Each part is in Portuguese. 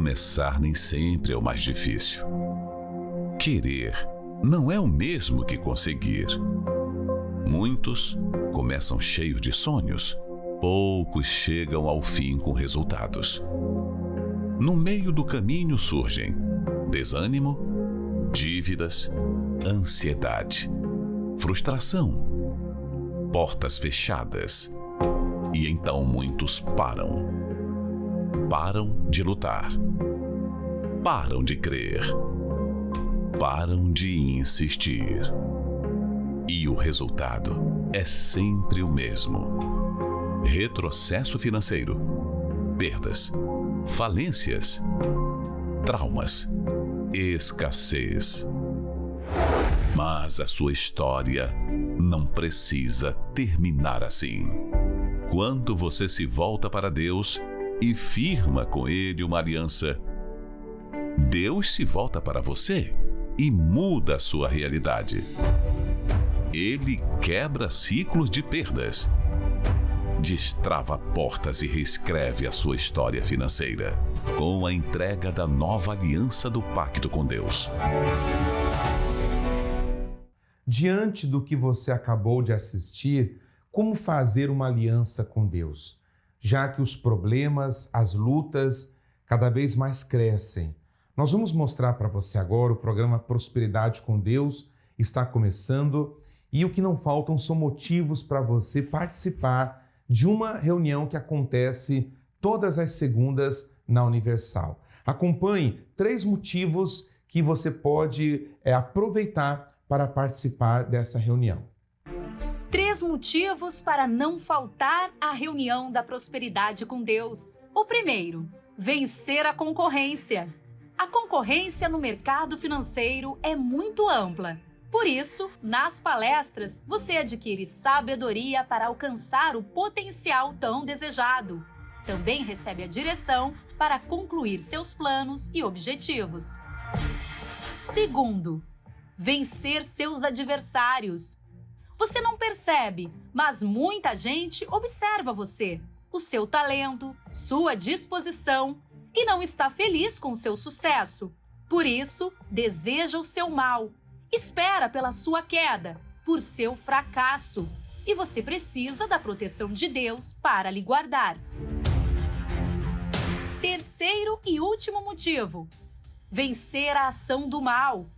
Começar nem sempre é o mais difícil. Querer não é o mesmo que conseguir. Muitos começam cheios de sonhos, poucos chegam ao fim com resultados. No meio do caminho surgem desânimo, dívidas, ansiedade, frustração, portas fechadas. E então muitos param. Param de lutar. Param de crer. Param de insistir. E o resultado é sempre o mesmo: retrocesso financeiro, perdas, falências, traumas, escassez. Mas a sua história não precisa terminar assim. Quando você se volta para Deus e firma com Ele uma aliança, Deus se volta para você e muda a sua realidade. Ele quebra ciclos de perdas, destrava portas e reescreve a sua história financeira com a entrega da nova aliança do pacto com Deus. Diante do que você acabou de assistir, como fazer uma aliança com Deus? Já que os problemas, as lutas, cada vez mais crescem. Nós vamos mostrar para você agora o programa Prosperidade com Deus está começando e o que não faltam são motivos para você participar de uma reunião que acontece todas as segundas na Universal. Acompanhe 3 motivos que você pode aproveitar para participar dessa reunião. 3 motivos para não faltar à reunião da Prosperidade com Deus. O primeiro, vencer a concorrência. A concorrência no mercado financeiro é muito ampla. Por isso, nas palestras, você adquire sabedoria para alcançar o potencial tão desejado. Também recebe a direção para concluir seus planos e objetivos. Segundo, vencer seus adversários. Você não percebe, mas muita gente observa você, o seu talento, sua disposição e não está feliz com o seu sucesso. Por isso, deseja o seu mal. Espera pela sua queda, por seu fracasso. E você precisa da proteção de Deus para lhe guardar. Terceiro e último motivo: vencer a ação do mal.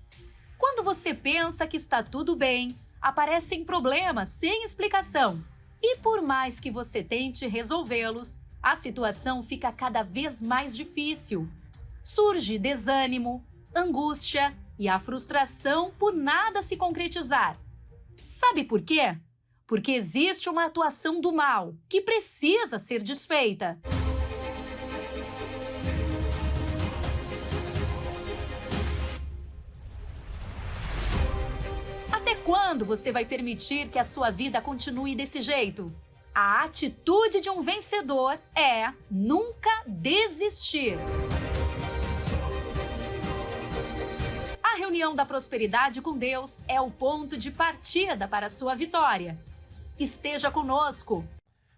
Quando você pensa que está tudo bem, aparecem problemas sem explicação. E por mais que você tente resolvê-los, a situação fica cada vez mais difícil. Surge desânimo, angústia e a frustração por nada se concretizar. Sabe por quê? Porque existe uma atuação do mal que precisa ser desfeita. Até quando você vai permitir que a sua vida continue desse jeito? A atitude de um vencedor é nunca desistir. A reunião da Prosperidade com Deus é o ponto de partida para a sua vitória. Esteja conosco.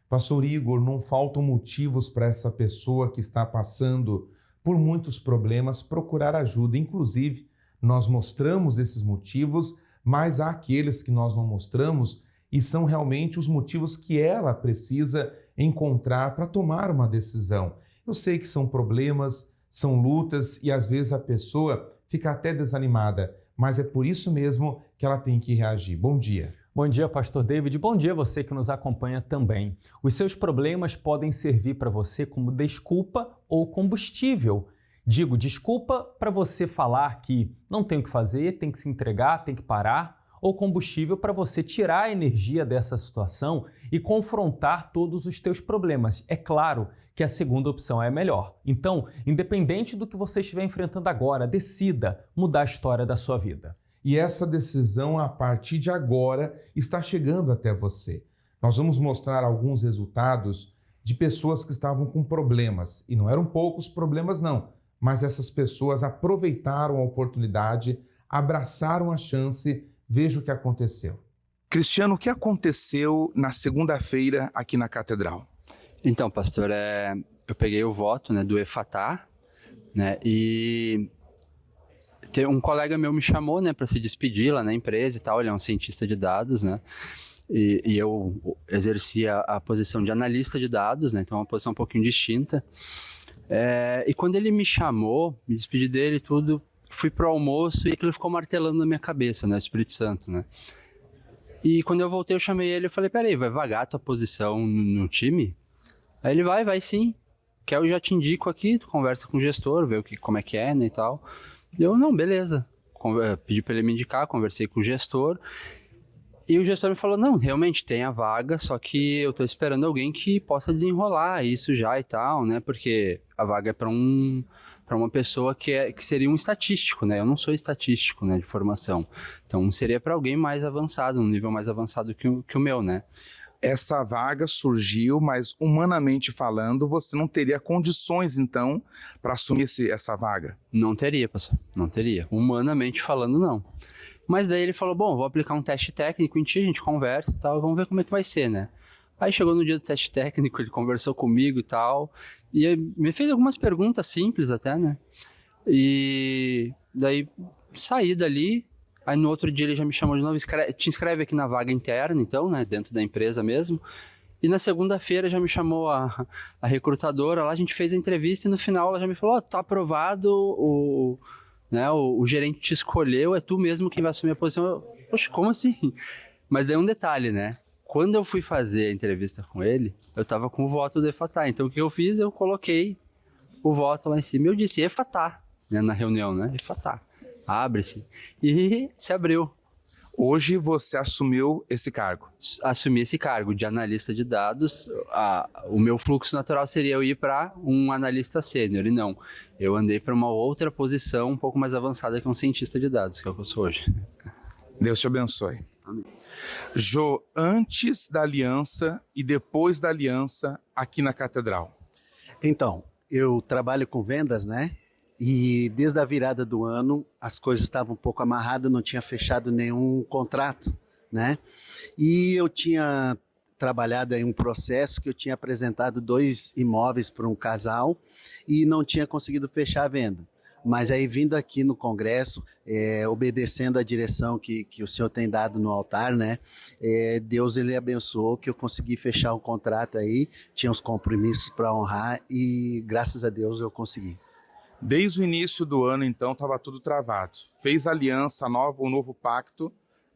Pastor Igor, não faltam motivos para essa pessoa que está passando por muitos problemas procurar ajuda. Inclusive, nós mostramos esses motivos, mas há aqueles que nós não mostramos e são realmente os motivos que ela precisa encontrar para tomar uma decisão. Eu sei que são problemas, são lutas e às vezes a pessoa fica até desanimada, mas é por isso mesmo que ela tem que reagir. Bom dia. Bom dia, Pastor David. Bom dia você que nos acompanha também. Os seus problemas podem servir para você como desculpa ou combustível. Digo desculpa para você falar que não tem o que fazer, tem que se entregar, tem que parar, ou combustível para você tirar a energia dessa situação e confrontar todos os teus problemas. É claro que a segunda opção é melhor. Então, independente do que você estiver enfrentando agora, decida mudar a história da sua vida. E essa decisão, a partir de agora, está chegando até você. Nós vamos mostrar alguns resultados de pessoas que estavam com problemas. E não eram poucos problemas, não. Mas essas pessoas aproveitaram a oportunidade, abraçaram a chance. Veja o que aconteceu. Cristiano, o que aconteceu na segunda-feira aqui na Catedral? Então, pastor, eu peguei o voto do Efatá né? E um colega meu me chamou, né, para se despedir lá na empresa e tal. Ele é um cientista de dados, né? E eu exercia a posição de analista de dados, né? Então é uma posição um pouquinho distinta. E quando ele me chamou, me despedi dele e tudo, fui pro almoço e aquilo ficou martelando na minha cabeça, né? O Espírito Santo, né? E quando eu voltei, eu chamei ele e falei, peraí, vai vagar a tua posição no time? Aí ele vai sim. Quer eu já te indico aqui, tu conversa com o gestor, vê como é que é, né, e tal. Eu, não, beleza. Pedi pra ele me indicar, conversei com o gestor. E o gestor me falou, não, realmente tem a vaga, só que eu tô esperando alguém que possa desenrolar isso já e tal, né? Porque a vaga é para uma pessoa que seria um estatístico, né? Eu não sou estatístico, né, de formação. Então seria para alguém mais avançado, um nível mais avançado que o meu, né? Essa vaga surgiu, mas humanamente falando, você não teria condições, então, para assumir essa vaga? Não teria, pastor, não teria. Humanamente falando, não. Mas daí ele falou, bom, vou aplicar um teste técnico em ti, a gente conversa e tal, vamos ver como é que vai ser, né? Aí chegou no dia do teste técnico, ele conversou comigo e tal, e me fez algumas perguntas simples até, né? E daí saí dali, aí no outro dia ele já me chamou de novo, te inscreve aqui na vaga interna, então, né, dentro da empresa mesmo. E na segunda-feira já me chamou a recrutadora lá, a gente fez a entrevista e no final ela já me falou, tá aprovado, o gerente te escolheu, é tu mesmo quem vai assumir a posição. Poxa, como assim? Mas daí um detalhe, né? Quando eu fui fazer a entrevista com ele, eu tava com o voto do Efatá. Então o que eu fiz? Eu coloquei o voto lá em cima. Eu disse Efatá, né, na reunião, né? Efatá. Abre-se. E se abriu. Hoje você assumiu esse cargo? Assumi esse cargo de analista de dados. O meu fluxo natural seria eu ir para um analista sênior, e não. Eu andei para uma outra posição um pouco mais avançada que um cientista de dados, que é o que eu sou hoje. Deus te abençoe. Amém. Jô, antes da aliança e depois da aliança aqui na Catedral. Então, eu trabalho com vendas, né? E desde a virada do ano, as coisas estavam um pouco amarradas, não tinha fechado nenhum contrato, né? E eu tinha trabalhado em um processo que eu tinha apresentado 2 imóveis para um casal e não tinha conseguido fechar a venda. Mas aí vindo aqui no congresso, obedecendo a direção que o senhor tem dado no altar, né? Deus ele abençoou que eu consegui fechar o contrato aí, tinha os compromissos para honrar e graças a Deus eu consegui. Desde o início do ano, então, estava tudo travado. Fez aliança nova, um novo pacto,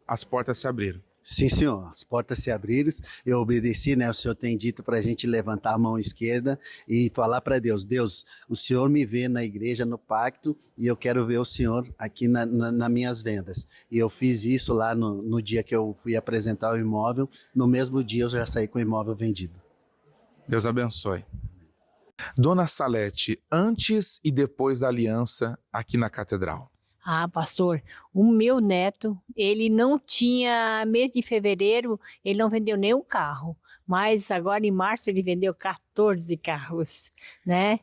as portas se abriram. Sim, senhor. As portas se abriram, eu obedeci, né? O senhor tem dito para a gente levantar a mão esquerda e falar para Deus, Deus, o senhor me vê na igreja, no pacto, e eu quero ver o senhor aqui nas minhas vendas. E eu fiz isso lá no dia que eu fui apresentar o imóvel, no mesmo dia eu já saí com o imóvel vendido. Deus abençoe. Dona Salete, antes e depois da aliança aqui na Catedral. Ah, pastor, o meu neto, ele não tinha, mês de fevereiro, ele não vendeu nenhum carro, mas agora em março ele vendeu 14 carros, né?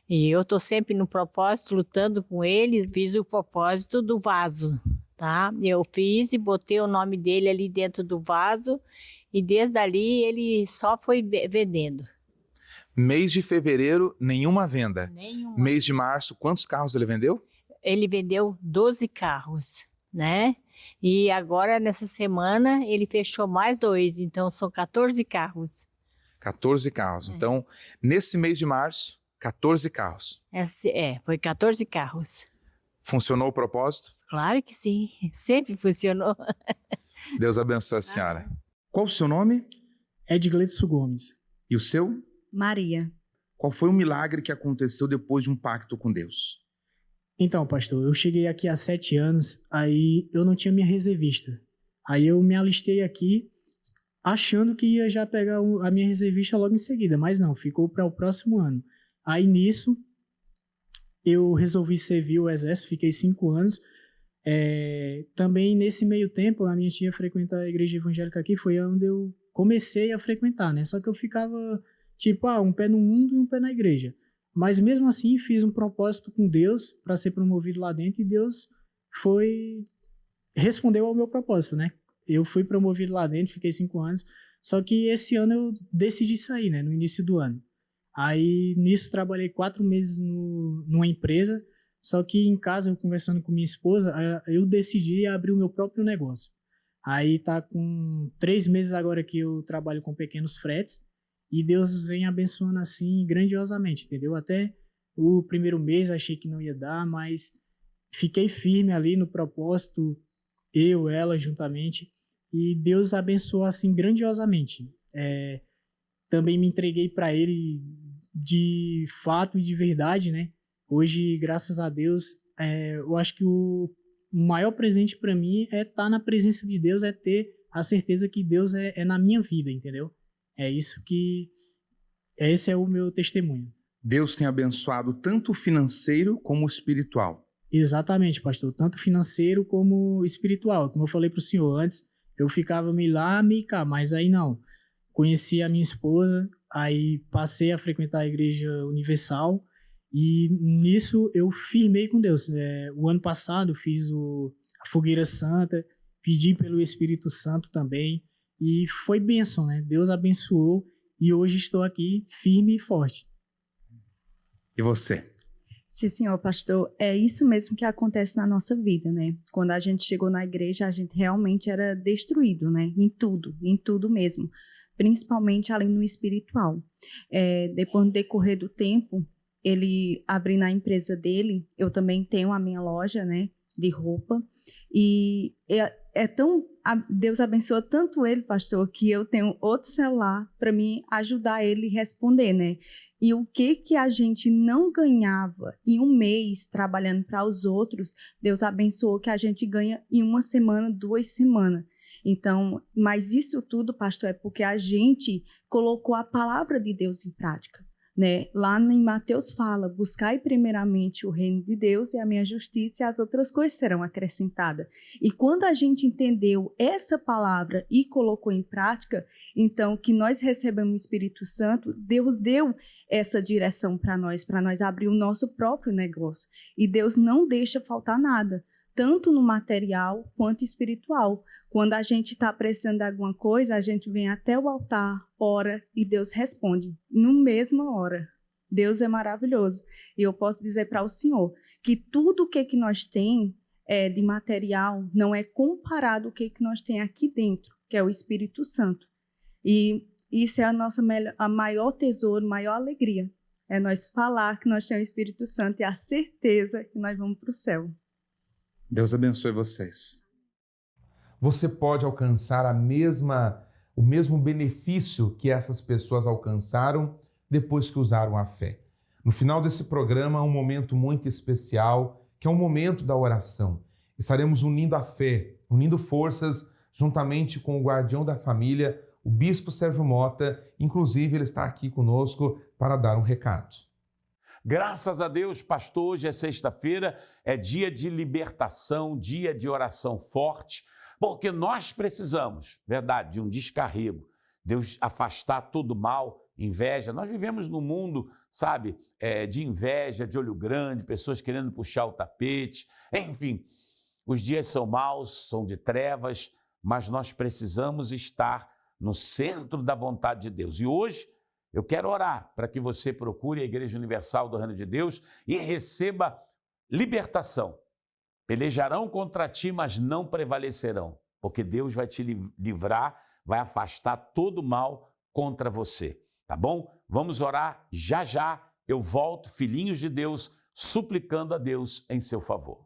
E eu tô sempre no propósito, lutando com eles, fiz o propósito do vaso, tá? Eu fiz e botei o nome dele ali dentro do vaso e desde ali ele só foi vendendo. Mês de fevereiro, nenhuma venda. Nenhuma. Mês de março, quantos carros ele vendeu? Ele vendeu 12 carros, né? E agora, nessa semana, ele fechou mais 2, então são 14 carros. 14 carros. Então, nesse mês de março, 14 carros. Foi 14 carros. Funcionou o propósito? Claro que sim, sempre funcionou. Deus abençoe a senhora. Qual o seu nome? Edgleidson Gomes. E o seu? Maria. Qual foi o milagre que aconteceu depois de um pacto com Deus? Então, pastor, eu cheguei aqui há 7 anos, aí eu não tinha minha reservista. Aí eu me alistei aqui, achando que ia já pegar a minha reservista logo em seguida, mas não, ficou para o próximo ano. Aí nisso, eu resolvi servir o exército, fiquei 5 anos. Também nesse meio tempo, a minha tia frequenta a igreja evangélica aqui, foi onde eu comecei a frequentar, né? Só que eu ficava, tipo, um pé no mundo e um pé na igreja. Mas mesmo assim, fiz um propósito com Deus para ser promovido lá dentro e Deus respondeu ao meu propósito, né? Eu fui promovido lá dentro, fiquei 5 anos, só que esse ano eu decidi sair, né? No início do ano. Aí, nisso, trabalhei 4 meses numa empresa, só que em casa, eu conversando com minha esposa, eu decidi abrir o meu próprio negócio. Aí tá com 3 meses agora que eu trabalho com pequenos fretes, e Deus vem abençoando assim grandiosamente, entendeu? Até o primeiro mês achei que não ia dar, mas fiquei firme ali no propósito, ela juntamente, e Deus abençoou assim grandiosamente. Também me entreguei para Ele de fato e de verdade, né? Hoje, graças a Deus, eu acho que o maior presente para mim é estar na presença de Deus, é ter a certeza que Deus é na minha vida, entendeu? Esse é o meu testemunho. Deus tem abençoado tanto o financeiro como o espiritual. Exatamente, pastor. Tanto financeiro como espiritual. Como eu falei para o senhor antes, eu ficava meio lá, meio cá, mas aí não. Conheci a minha esposa, aí passei a frequentar a Igreja Universal e nisso eu firmei com Deus. O ano passado fiz a Fogueira Santa, pedi pelo Espírito Santo também e foi bênção, né? Deus abençoou e hoje estou aqui firme e forte. E você? Sim, senhor pastor, é isso mesmo que acontece na nossa vida, né? Quando a gente chegou na igreja, a gente realmente era destruído, né? Em tudo mesmo, principalmente ali no espiritual. Depois do decorrer do tempo, ele abriu na empresa dele, eu também tenho a minha loja, né, de roupa, e Deus abençoa tanto ele, pastor, que eu tenho outro celular para me ajudar ele a responder, né? E o que a gente não ganhava em um mês trabalhando para os outros, Deus abençoou que a gente ganha em 1 semana, 2 semanas. Então, mas isso tudo, pastor, é porque a gente colocou a palavra de Deus em prática, né? Lá em Mateus fala, buscai primeiramente o reino de Deus e a minha justiça e as outras coisas serão acrescentadas. E quando a gente entendeu essa palavra e colocou em prática, então que nós recebemos o Espírito Santo, Deus deu essa direção para nós abrir o nosso próprio negócio. E Deus não deixa faltar nada, tanto no material quanto espiritual. Quando a gente está precisando de alguma coisa, a gente vem até o altar, ora e Deus responde, na mesma hora. Deus é maravilhoso. E eu posso dizer para o senhor que tudo o que nós temos de material não é comparado ao que nós temos aqui dentro, que é o Espírito Santo. E isso é a maior tesouro, maior alegria. É nós falar que nós temos o Espírito Santo e a certeza que nós vamos para o céu. Deus abençoe vocês. Você pode alcançar o mesmo benefício que essas pessoas alcançaram depois que usaram a fé. No final desse programa, um momento muito especial, que é o momento da oração. Estaremos unindo a fé, unindo forças, juntamente com o guardião da família, o Bispo Sérgio Mota. Inclusive, ele está aqui conosco para dar um recado. Graças a Deus, pastor, hoje é sexta-feira, é dia de libertação, dia de oração forte, porque nós precisamos, verdade, de um descarrego. Deus afastar todo mal, inveja. Nós vivemos num mundo, sabe, de inveja, de olho grande, pessoas querendo puxar o tapete. Enfim, os dias são maus, são de trevas, mas nós precisamos estar no centro da vontade de Deus. E hoje eu quero orar para que você procure a Igreja Universal do Reino de Deus e receba libertação. Pelejarão contra ti, mas não prevalecerão, porque Deus vai te livrar, vai afastar todo o mal contra você, tá bom? Vamos orar já já, eu volto, filhinhos de Deus, suplicando a Deus em seu favor.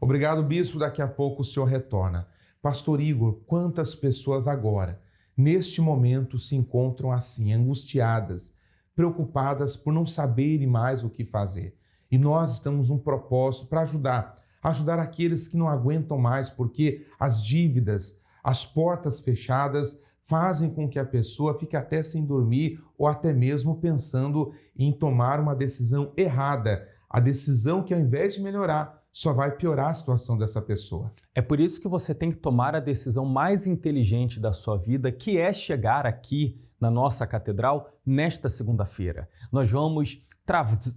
Obrigado, Bispo, daqui a pouco o senhor retorna. Pastor Igor, quantas pessoas agora, neste momento, se encontram assim, angustiadas, preocupadas por não saberem mais o que fazer? E nós estamos num propósito para ajudar aqueles que não aguentam mais, porque as dívidas, as portas fechadas fazem com que a pessoa fique até sem dormir ou até mesmo pensando em tomar uma decisão errada. A decisão que, ao invés de melhorar, só vai piorar a situação dessa pessoa. É por isso que você tem que tomar a decisão mais inteligente da sua vida, que é chegar aqui na nossa catedral nesta segunda-feira. Nós vamos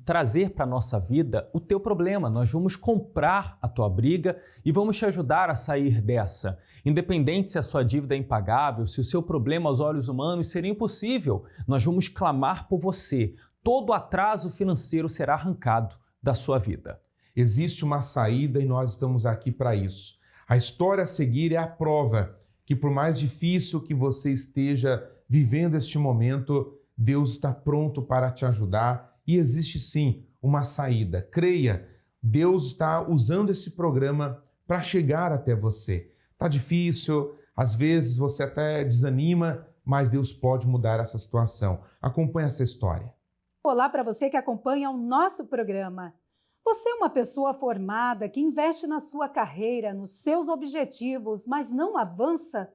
trazer para a nossa vida o teu problema, nós vamos comprar a tua briga e vamos te ajudar a sair dessa. Independente se a sua dívida é impagável, se o seu problema aos olhos humanos seria impossível, nós vamos clamar por você. Todo atraso financeiro será arrancado da sua vida. Existe uma saída e nós estamos aqui para isso. A história a seguir é a prova que, por mais difícil que você esteja vivendo este momento, Deus está pronto para te ajudar e existe sim uma saída. Creia, Deus está usando esse programa para chegar até você. Está difícil, às vezes você até desanima, mas Deus pode mudar essa situação. Acompanhe essa história. Olá para você que acompanha o nosso programa. Você é uma pessoa formada que investe na sua carreira, nos seus objetivos, mas não avança?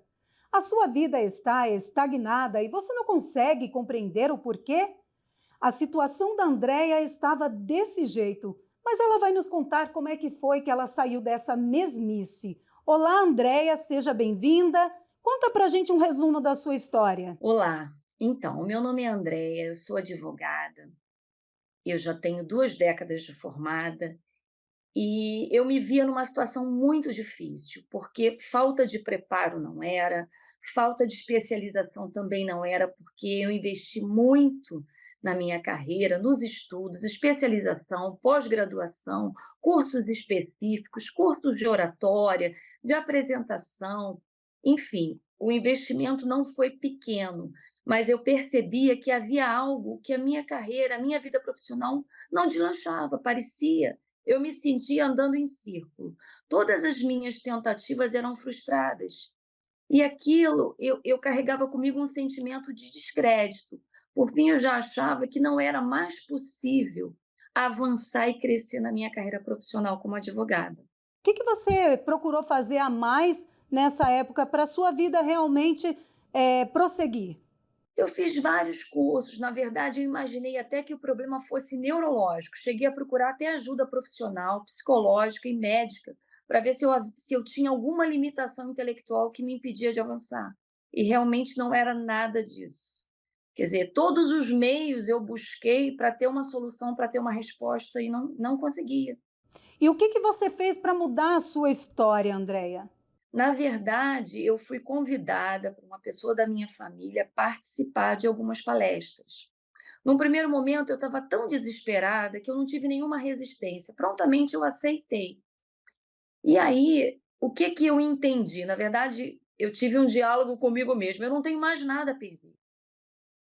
A sua vida está estagnada e você não consegue compreender o porquê? A situação da Andréia estava desse jeito, mas ela vai nos contar como é que foi que ela saiu dessa mesmice. Olá, Andréia, seja bem-vinda. Conta pra gente um resumo da sua história. Olá, então, o meu nome é Andréia, eu sou advogada, eu já tenho 2 décadas de formada e eu me via numa situação muito difícil, porque falta de preparo não era, falta de especialização também não era, porque eu investi muito na minha carreira, nos estudos, especialização, pós-graduação, cursos específicos, cursos de oratória, de apresentação, enfim, o investimento não foi pequeno, mas eu percebia que havia algo que a minha carreira, a minha vida profissional não deslanchava, parecia. Eu me sentia andando em círculo. Todas as minhas tentativas eram frustradas. E aquilo, eu carregava comigo um sentimento de descrédito. Por fim, eu já achava que não era mais possível avançar e crescer na minha carreira profissional como advogada. O que você procurou fazer a mais nessa época para a sua vida realmente prosseguir? Eu fiz vários cursos, na verdade, eu imaginei até que o problema fosse neurológico. Cheguei a procurar até ajuda profissional, psicológica e médica, para ver se eu tinha alguma limitação intelectual que me impedia de avançar. E realmente não era nada disso. Quer dizer, todos os meios eu busquei para ter uma solução, para ter uma resposta, e não conseguia. E o que você fez para mudar a sua história, Andréia? Na verdade, eu fui convidada por uma pessoa da minha família a participar de algumas palestras. Num primeiro momento, eu estava tão desesperada que eu não tive nenhuma resistência. Prontamente, eu aceitei. E aí, o que eu entendi? Na verdade, eu tive um diálogo comigo mesma. Eu não tenho mais nada a perder.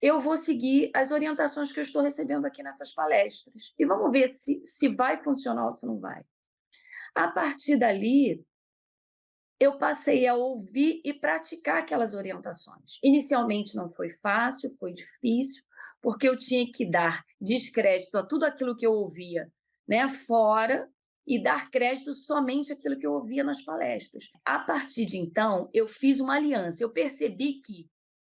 Eu vou seguir as orientações que eu estou recebendo aqui nessas palestras. E vamos ver se vai funcionar ou se não vai. A partir dali, eu passei a ouvir e praticar aquelas orientações. Inicialmente não foi fácil, foi difícil, porque eu tinha que dar descrédito a tudo aquilo que eu ouvia, né, fora, e dar crédito somente àquilo que eu ouvia nas palestras. A partir de então, eu fiz uma aliança. Eu percebi que,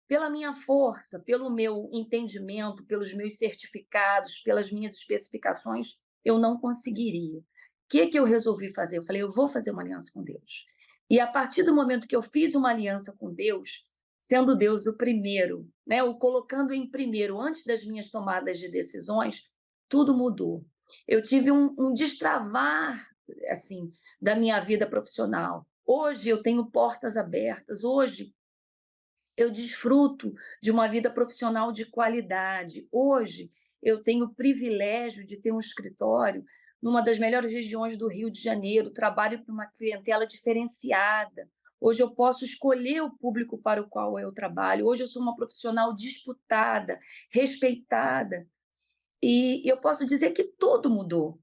pela minha força, pelo meu entendimento, pelos meus certificados, pelas minhas especificações, eu não conseguiria. O que eu resolvi fazer? Eu falei, eu vou fazer uma aliança com Deus. E a partir do momento que eu fiz uma aliança com Deus, sendo Deus o primeiro, né, o colocando em primeiro antes das minhas tomadas de decisões, tudo mudou. Eu tive um destravar assim, da minha vida profissional. Hoje eu tenho portas abertas, hoje eu desfruto de uma vida profissional de qualidade. Hoje eu tenho o privilégio de ter um escritório numa das melhores regiões do Rio de Janeiro, trabalho para uma clientela diferenciada. Hoje eu posso escolher o público para o qual eu trabalho. Hoje eu sou uma profissional disputada, respeitada. E eu posso dizer que tudo mudou.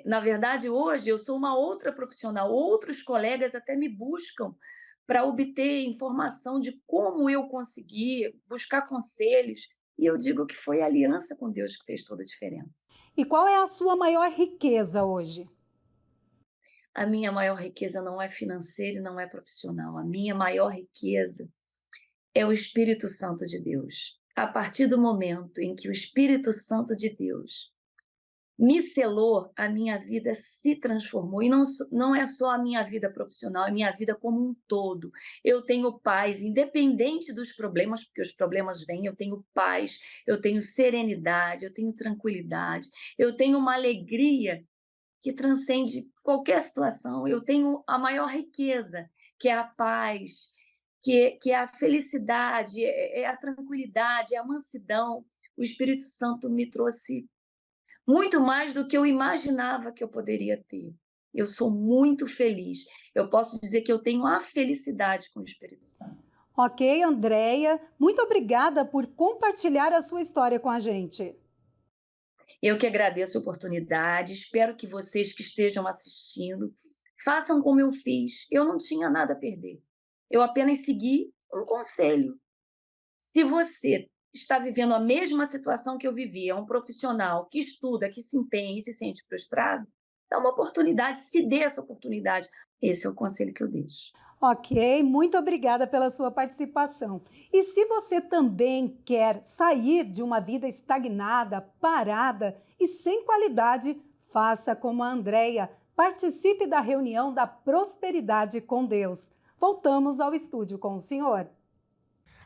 Na verdade, hoje eu sou uma outra profissional. Outros colegas até me buscam para obter informação de como eu consegui, buscar conselhos. E eu digo que foi a aliança com Deus que fez toda a diferença. E qual é a sua maior riqueza hoje? A minha maior riqueza não é financeira e não é profissional. A minha maior riqueza é o Espírito Santo de Deus. A partir do momento em que o Espírito Santo de Deus me selou, a minha vida se transformou. E não é só a minha vida profissional, é a minha vida como um todo. Eu tenho paz, independente dos problemas, porque os problemas vêm, eu tenho paz, eu tenho serenidade, eu tenho tranquilidade, eu tenho uma alegria que transcende qualquer situação. Eu tenho a maior riqueza, que é a paz, que é a felicidade, é a tranquilidade, é a mansidão. O Espírito Santo me trouxe muito mais do que eu imaginava que eu poderia ter. Eu sou muito feliz. Eu posso dizer que eu tenho a felicidade com o Espírito Santo. Ok, Andréia, muito obrigada por compartilhar a sua história com a gente. Eu que agradeço a oportunidade, espero que vocês que estejam assistindo façam como eu fiz. Eu não tinha nada a perder. Eu apenas segui um conselho. Se você está vivendo a mesma situação que eu vivi, é um profissional que estuda, que se empenha e se sente frustrado, dá uma oportunidade, se dê essa oportunidade. Esse é o conselho que eu deixo. Ok, muito obrigada pela sua participação. E se você também quer sair de uma vida estagnada, parada e sem qualidade, faça como a Andréia. Participe da reunião da Prosperidade com Deus. Voltamos ao estúdio com o senhor.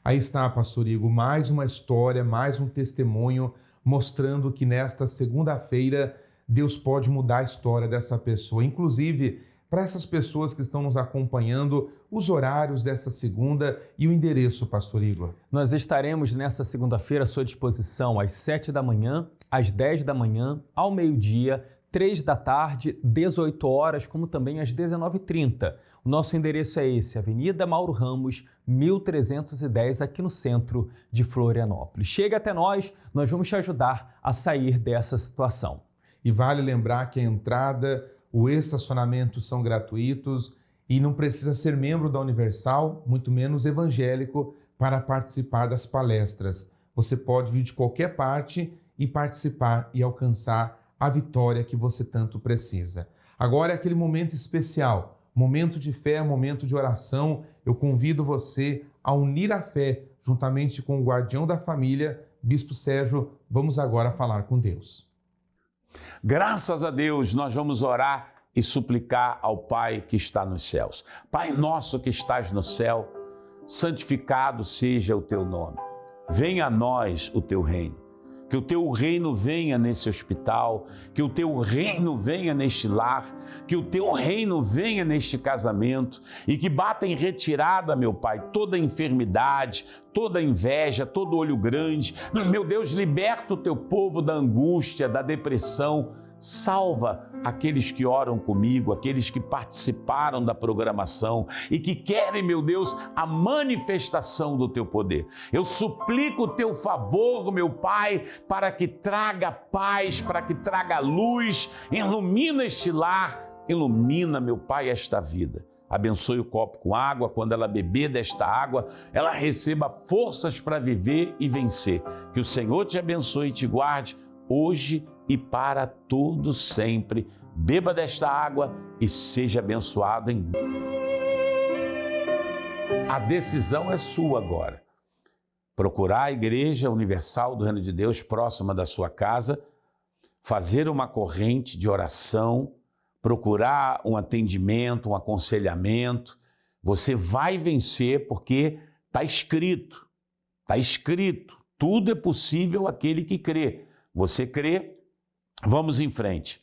Aí está, pastor Igor, mais uma história, mais um testemunho mostrando que nesta segunda-feira Deus pode mudar a história dessa pessoa. Inclusive, para essas pessoas que estão nos acompanhando, os horários dessa segunda e o endereço, pastor Igor. Nós estaremos nessa segunda-feira à sua disposição às 7 da manhã, às 10 da manhã, ao meio-dia, 3 da tarde, 18 horas, como também às 19h30. O nosso endereço é esse, Avenida Mauro Ramos, 1310, aqui no centro de Florianópolis. Chega até nós vamos te ajudar a sair dessa situação. E vale lembrar que a entrada, o estacionamento são gratuitos e não precisa ser membro da Universal, muito menos evangélico, para participar das palestras. Você pode vir de qualquer parte e participar e alcançar a vitória que você tanto precisa. Agora é aquele momento especial, momento de fé, momento de oração. Eu convido você a unir a fé juntamente com o guardião da família, Bispo Sérgio. Vamos agora falar com Deus. Graças a Deus, nós vamos orar e suplicar ao Pai que está nos céus. Pai nosso que estás no céu, santificado seja o teu nome. Venha a nós o teu reino. Que o teu reino venha nesse hospital, que o teu reino venha neste lar, que o teu reino venha neste casamento e que bata em retirada, meu Pai, toda enfermidade, toda inveja, todo olho grande. Meu Deus, liberta o teu povo da angústia, da depressão. Salva aqueles que oram comigo, aqueles que participaram da programação e que querem, meu Deus, a manifestação do teu poder. Eu suplico o teu favor, meu Pai, para que traga paz, para que traga luz, ilumina este lar, ilumina, meu Pai, esta vida. Abençoe o copo com água, quando ela beber desta água, ela receba forças para viver e vencer. Que o Senhor te abençoe e te guarde hoje e para todo sempre. Beba desta água e seja abençoado em... A decisão é sua agora. Procurar a Igreja Universal do Reino de Deus próxima da sua casa, fazer uma corrente de oração, procurar um atendimento, um aconselhamento. Você vai vencer porque está escrito. Está escrito. Tudo é possível àquele que crê. Você crê? Vamos em frente.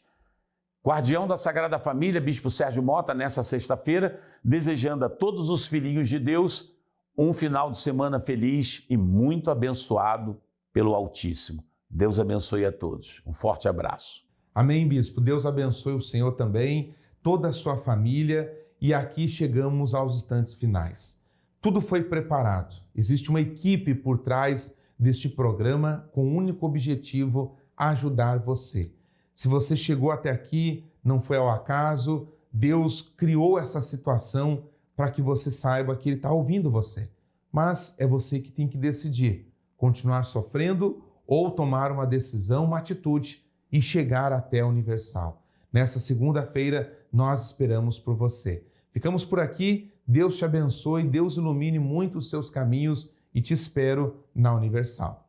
Guardião da Sagrada Família, Bispo Sérgio Mota, nessa sexta-feira, desejando a todos os filhinhos de Deus um final de semana feliz e muito abençoado pelo Altíssimo. Deus abençoe a todos. Um forte abraço. Amém, Bispo. Deus abençoe o Senhor também, toda a sua família. E aqui chegamos aos instantes finais. Tudo foi preparado. Existe uma equipe por trás deste programa com o único objetivo: ajudar você. Se você chegou até aqui, não foi ao acaso, Deus criou essa situação para que você saiba que Ele está ouvindo você. Mas é você que tem que decidir, continuar sofrendo ou tomar uma decisão, uma atitude e chegar até a Universal. Nessa segunda-feira, nós esperamos por você. Ficamos por aqui, Deus te abençoe, Deus ilumine muito os seus caminhos e te espero na Universal.